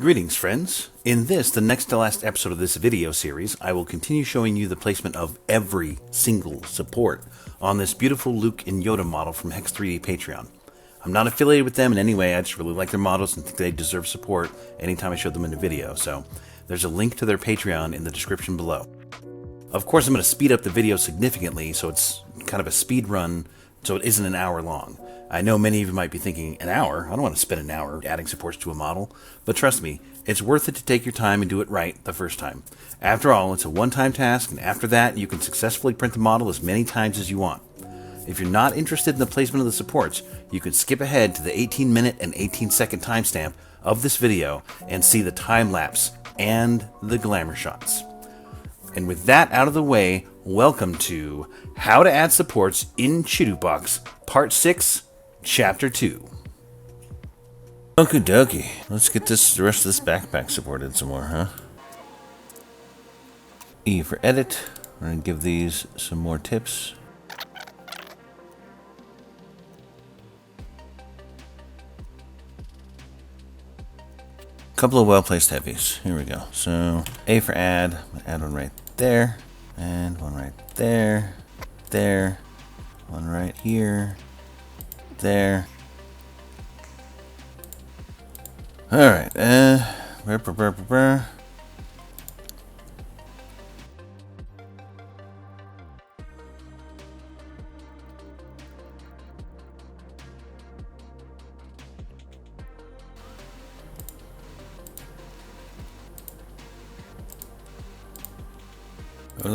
Greetings, friends. In this, the next to last episode of this video series, I will continue showing you the placement of every single support on this beautiful Luke and Yoda model from Hex 3D Patreon. I'm not affiliated with them in any way, I just really like their models and think they deserve support anytime I show them in a video, so there's a link to their Patreon in the description below. Of course, I'm going to speed up the video significantly, so it's kind of a speed run, so it isn't an hour long. I know many of you might be thinking, an hour? I don't want to spend an hour adding supports to a model. But trust me, it's worth it to take your time and do it right the first time. After all, it's a one-time task, and after that, you can successfully print the model as many times as you want. If you're not interested in the placement of the supports, you can skip ahead to the 18-minute and 18-second timestamp of this video and see the time-lapse and the glamour shots. And with that out of the way, welcome to How to Add Supports in ChiTuBox, Part 6, Chapter 2. Okie dokie. Let's get the rest of this backpack supported some more, huh? E for edit. I'm going to give these some more tips. Couple of well-placed heavies. Here we go. So, A for add. Add one right there. And one right there. There. One right here. There. Alright, well,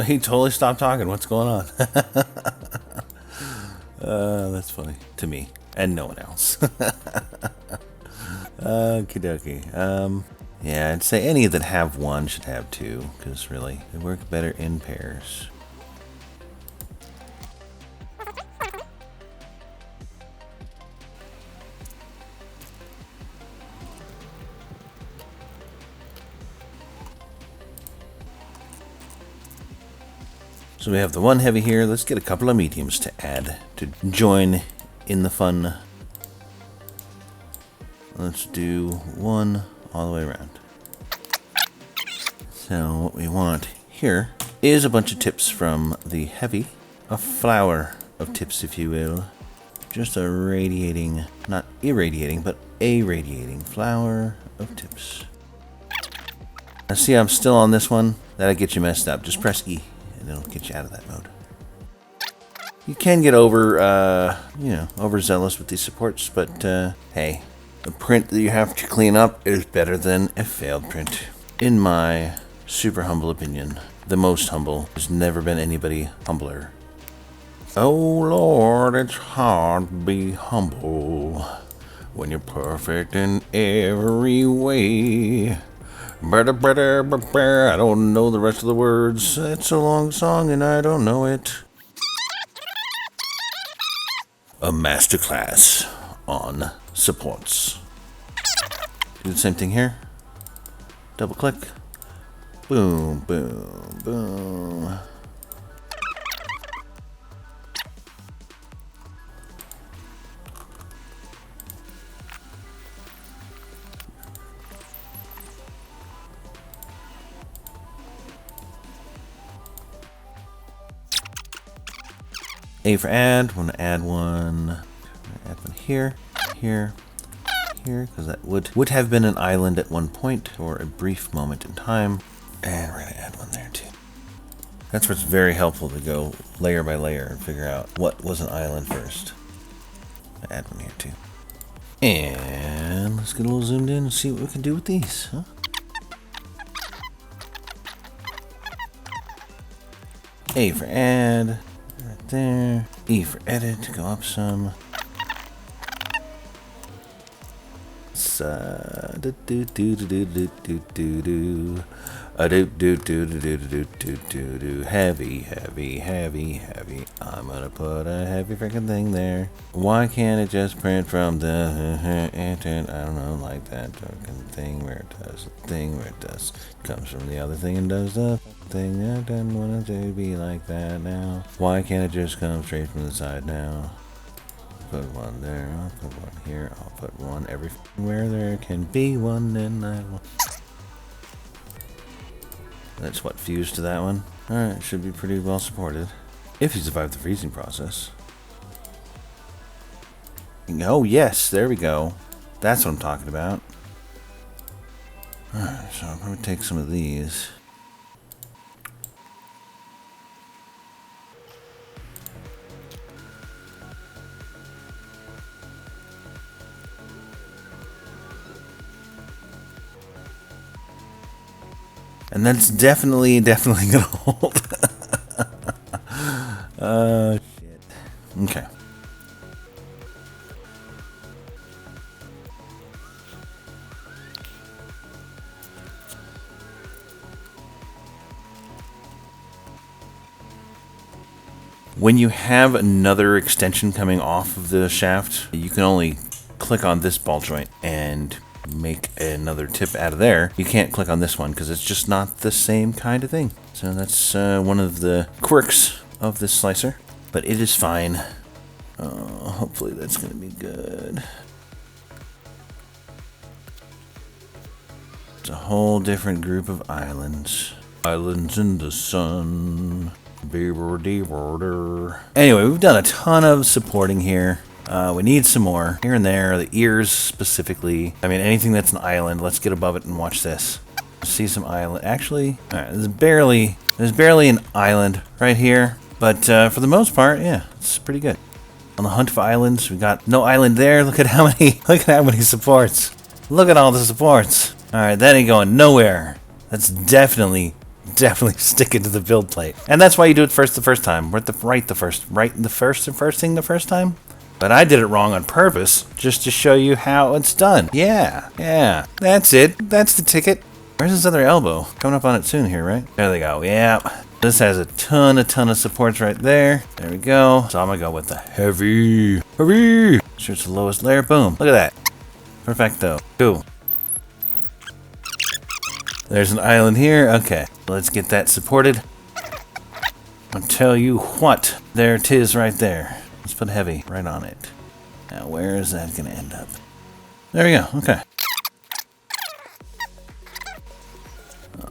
he totally stopped talking. What's going on? That's funny to me and no one else. Okie dokie. Yeah, I'd say any that have one should have two, because really, they work better in pairs. So we have the one heavy here. Let's get a couple of mediums to add, to join in the fun. Let's do one all the way around. So what we want here is a bunch of tips from the heavy. A flower of tips, if you will. Just a radiating, not irradiating, but a radiating flower of tips. Now see, I'm still on this one. That'll get you messed up. Just press E. And it'll get you out of that mode. You can get overzealous with these supports, but hey, a print that you have to clean up is better than a failed print. In my super humble opinion, the most humble. There's never been anybody humbler. Oh Lord, it's hard to be humble when you're perfect in every way. I don't know the rest of the words. It's a long song and I don't know it. A masterclass on supports. Do the same thing here. Double click. Boom, boom, boom. A for add. Want to add one. Add one here, here, here, because that would have been an island at one point or a brief moment in time. And we're going to add one there too. That's where it's very helpful to go layer by layer and figure out what was an island first. Add one here too. And let's get a little zoomed in and see what we can do with these, huh? A for add. Right there. E for edit, go up some. Heavy, heavy, heavy, heavy. I'm gonna put a heavy freaking thing there. Why can't it just print from the internet? I don't know, like that fucking thing where it does the thing where it does comes from the other thing and does the thing. I don't want it to be like that now. Why can't it just come straight from the side now? put one there. I'll put one here. I'll put one everywhere there can be one, and I will. That's what fused to that one. Alright, should be pretty well supported. If you survive the freezing process. Oh, yes, there we go. That's what I'm talking about. Alright, so I'm going to take some of these. And that's definitely gonna hold. Shit. Okay. When you have another extension coming off of the shaft, you can only click on this ball joint and make another tip out of there. You can't click on this one because it's just not the same kind of thing. So that's one of the quirks of this slicer, but it is fine. Hopefully that's going to be good. It's a whole different group of islands. Islands in the sun. Anyway, we've done a ton of supporting here. We need some more here and there. The ears specifically. I mean, anything that's an island. Let's get above it and watch this. See some island. Actually, all right, there's barely an island right here. But for the most part, yeah, it's pretty good. On the hunt for islands, we got no island there. Look at how many supports. Look at all the supports. All right, that ain't going nowhere. That's definitely sticking to the build plate. And that's why you do it first the first time. The first thing the first time. But I did it wrong on purpose, just to show you how it's done. Yeah, that's it. That's the ticket. Where's this other elbow? Coming up on it soon here, right? There they go, yeah. This has a ton of supports right there. There we go. So I'm gonna go with the heavy. Sure, it's the lowest layer, boom. Look at that. Perfecto. Cool. There's an island here. Okay, let's get that supported. I'll tell you what, there it is right there. Let's put heavy right on it. Now, where is that going to end up? There we go. Okay.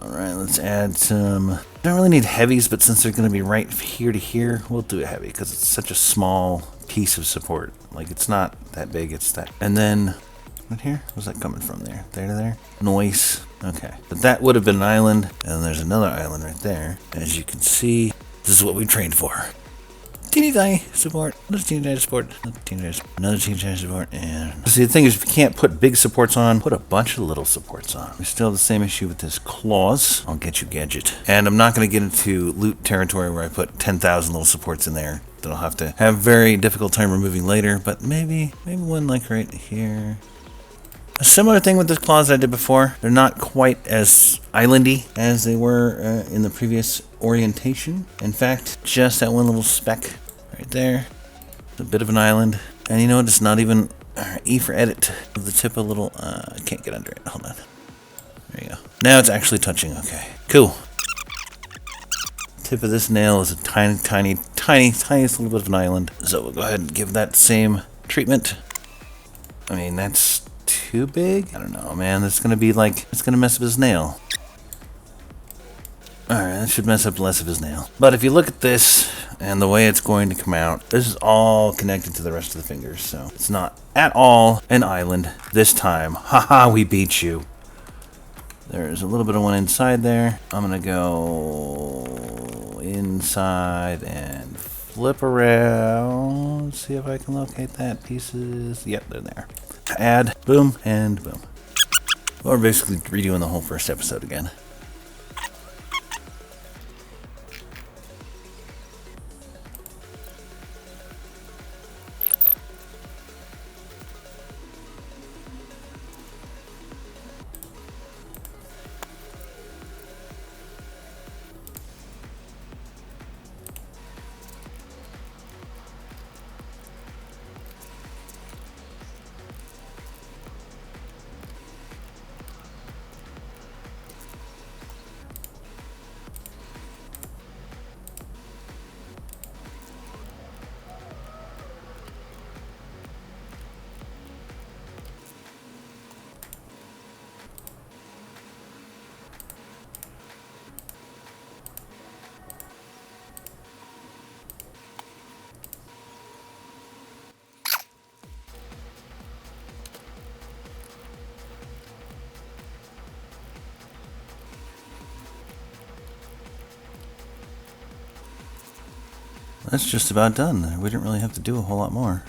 All right, let's add some. Don't really need heavies, but since they're going to be right here to here, we'll do a heavy because it's such a small piece of support. Like, it's not that big. It's that. And then right here, where's that coming from? There to there. Noise. Okay, but that would have been an island, and there's another island right there. As you can see, this is what we trained for. Teeny tiny support, another teeny tiny support, another teeny tiny support, and see, the thing is, if you can't put big supports on, put a bunch of little supports on. We still have the same issue with this claws. I'll get you gadget, and I'm not going to get into loot territory where I put 10,000 little supports in there that I'll have to have very difficult time removing later. But maybe one like right here. A similar thing with the claws I did before. They're not quite as islandy as they were in the previous orientation. In fact, just that one little speck right there. It's a bit of an island. And you know what? It's not even E for edit. The tip a little. I can't get under it. Hold on. There you go. Now it's actually touching. Okay. Cool. Tip of this nail is a tiniest little bit of an island. So we'll go ahead and give that same treatment. I mean, that's too big? I don't know, man. It's gonna be like, it's gonna mess up his nail. Alright, that should mess up less of his nail. But if you look at this and the way it's going to come out, this is all connected to the rest of the fingers, so it's not at all an island this time. Haha, we beat you. There's a little bit of one inside there. I'm gonna go inside and flip around. See if I can locate that. Pieces. Yep, they're there. Add, boom, and boom. We're basically redoing the whole first episode again. That's just about done. We didn't really have to do a whole lot more.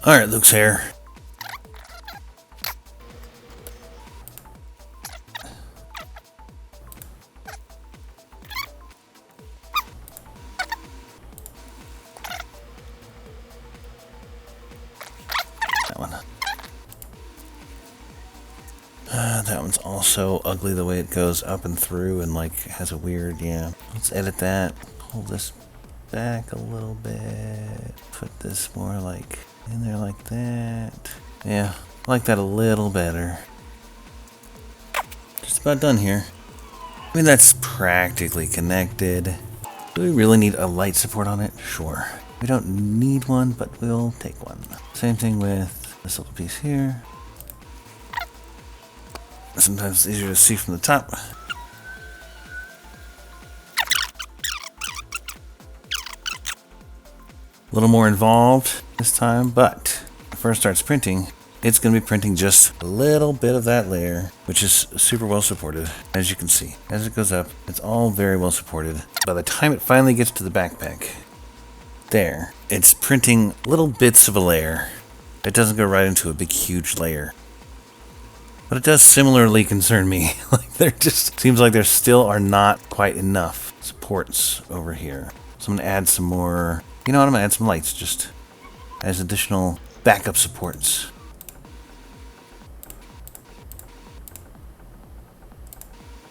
Alright, Luke's hair. That one. That one's also ugly the way it goes up and through and like has a weird, yeah. Let's edit that. Hold this back a little bit. Put this more like in there like that. Yeah, I like that a little better. Just about done here. I mean, that's practically connected. Do we really need a light support on it? Sure. We don't need one, but we'll take one. Same thing with this little piece here. Sometimes it's easier to see from the top. A little more involved this time, but when it first starts printing, it's going to be printing just a little bit of that layer, which is super well supported, as you can see. As it goes up, it's all very well supported. By the time it finally gets to the backpack, there, it's printing little bits of a layer. It doesn't go right into a big, huge layer. But it does similarly concern me. Like, there just seems like there still are not quite enough supports over here. So I'm going to add some more. You know what, I'm going to add some lights just as additional backup supports.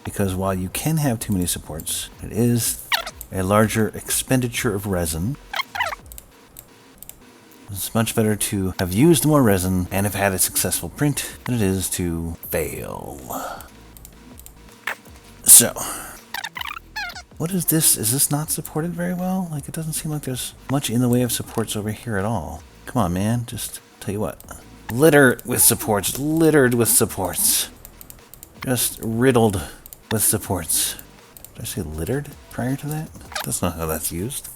Because while you can have too many supports, it is a larger expenditure of resin. It's much better to have used more resin and have had a successful print than it is to fail. So, what is this? Is this not supported very well? Like, it doesn't seem like there's much in the way of supports over here at all. Come on, man. Just tell you what. Littered with supports. Littered with supports. Just riddled with supports. Did I say littered prior to that? That's not how that's used.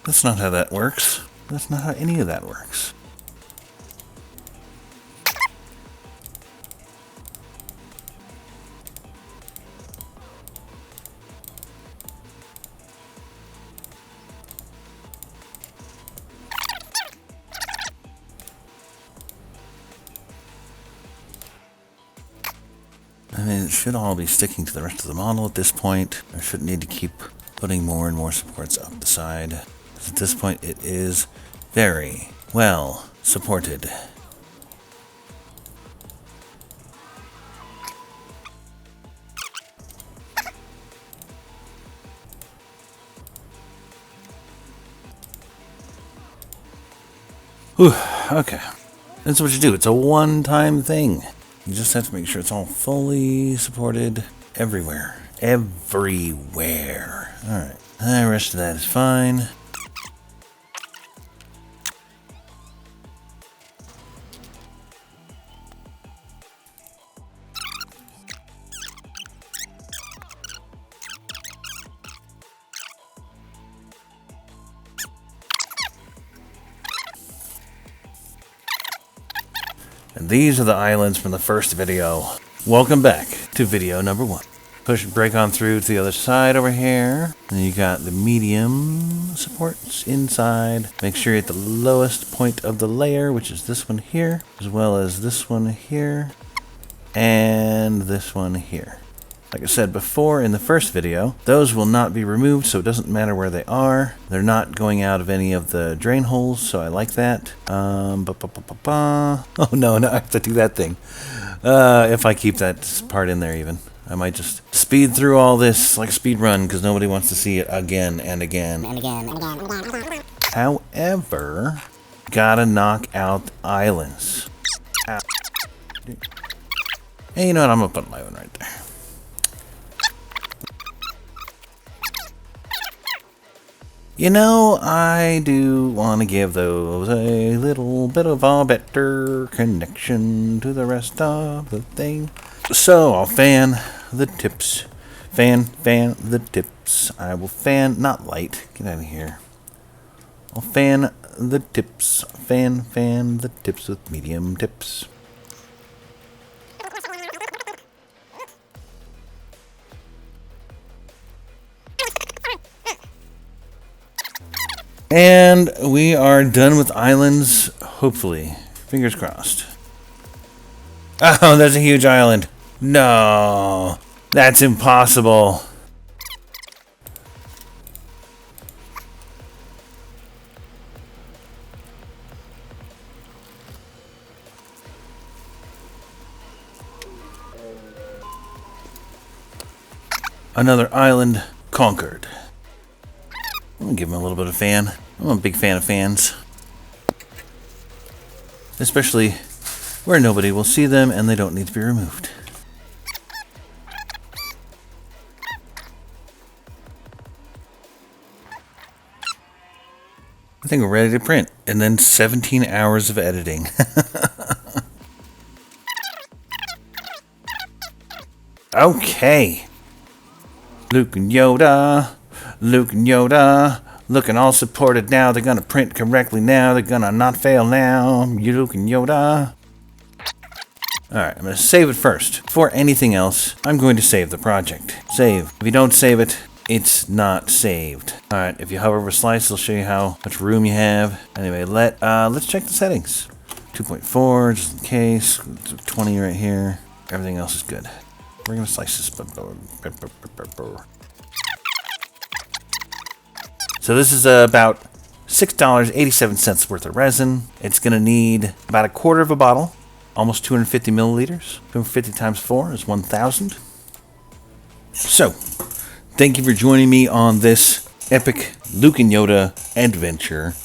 That's not how that works. That's not how any of that works. I mean, it should all be sticking to the rest of the model at this point. I shouldn't need to keep putting more and more supports up the side. At this point, it is very well supported. Whew, okay. That's what you do. It's a one-time thing. You just have to make sure it's all fully supported everywhere. Everywhere. Alright. The rest of that is fine. And these are the islands from the first video. Welcome back to video number 1. Push and break on through to the other side over here. And you got the medium supports inside. Make sure you're at the lowest point of the layer, which is this one here, as well as this one here, and this one here. Like I said before in the first video, those will not be removed, so it doesn't matter where they are. They're not going out of any of the drain holes, so I like that. Oh no, I have to do that thing. If I keep that part in there even. I might just speed through all this like a speed run, because nobody wants to see it again and again. However, gotta knock out islands. And you know what? I'm going to put my one right there. You know, I do want to give those a little bit of a better connection to the rest of the thing. So I'll fan the tips. Fan the tips. I will fan, not light. Get out of here. I'll fan the tips. Fan the tips with medium tips. And we are done with islands, hopefully. Fingers crossed. Oh, there's a huge island. No, that's impossible. Another island conquered. I'm gonna give him a little bit of fan. I'm a big fan of fans. Especially where nobody will see them and they don't need to be removed. I think we're ready to print. And then 17 hours of editing. Okay. Luke and Yoda. Looking all supported now. They're gonna print correctly now. They're gonna not fail now. Luke and Yoda. Alright, I'm gonna save it first. Before anything else, I'm going to save the project. Save. If you don't save it, it's not saved. Alright, if you hover over slice, it'll show you how much room you have. Anyway, let's check the settings. 2.4, just in case. 20 right here. Everything else is good. We're gonna slice this. So this is about $6.87 worth of resin. It's going to need about a quarter of a bottle, almost 250 milliliters. 250 times 4 is 1,000. So, thank you for joining me on this epic Luke and Yoda adventure.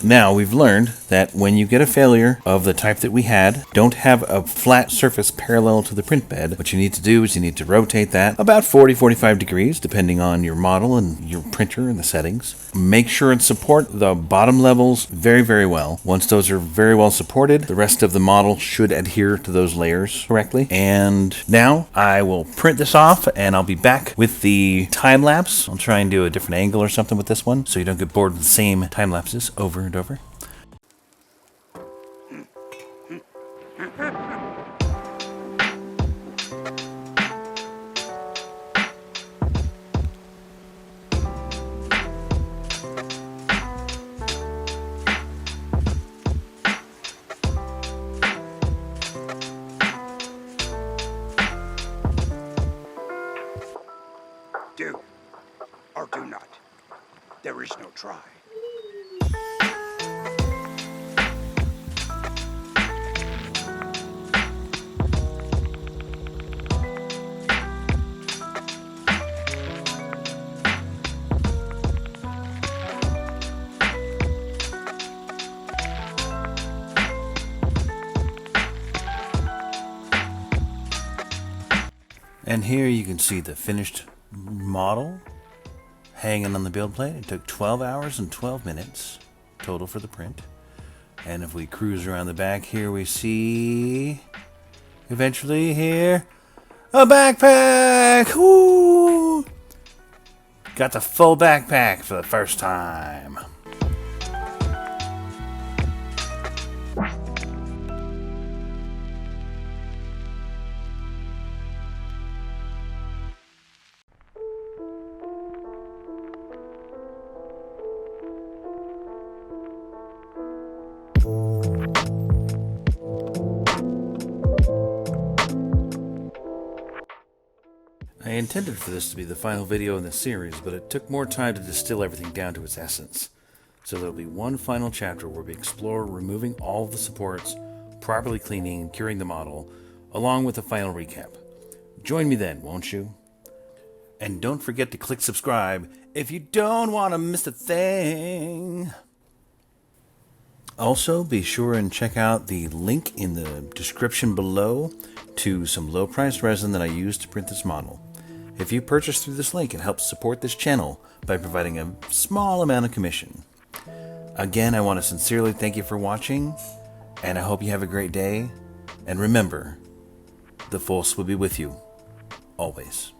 Now, we've learned that when you get a failure of the type that we had, don't have a flat surface parallel to the print bed. What you need to do is you need to rotate that about 40-45 degrees, depending on your model and your printer and the settings. Make sure and support the bottom levels very, very well. Once those are very well supported, the rest of the model should adhere to those layers correctly. And now I will print this off and I'll be back with the time lapse. I'll try and do a different angle or something with this one so you don't get bored with the same time lapses over and over. Do or do not. There is no try. And here you can see the finished model hanging on the build plate. It took 12 hours and 12 minutes total for the print. And if we cruise around the back here, we see eventually here a backpack. Woo! Got the full backpack for the first time. I intended for this to be the final video in the series, but it took more time to distill everything down to its essence. So there'll be one final chapter where we explore removing all of the supports, properly cleaning and curing the model, along with a final recap. Join me then, won't you? And don't forget to click subscribe if you don't want to miss a thing. Also, be sure and check out the link in the description below to some low-priced resin that I used to print this model. If you purchase through this link, it helps support this channel by providing a small amount of commission. Again, I want to sincerely thank you for watching, and I hope you have a great day. And remember, the Force will be with you, always.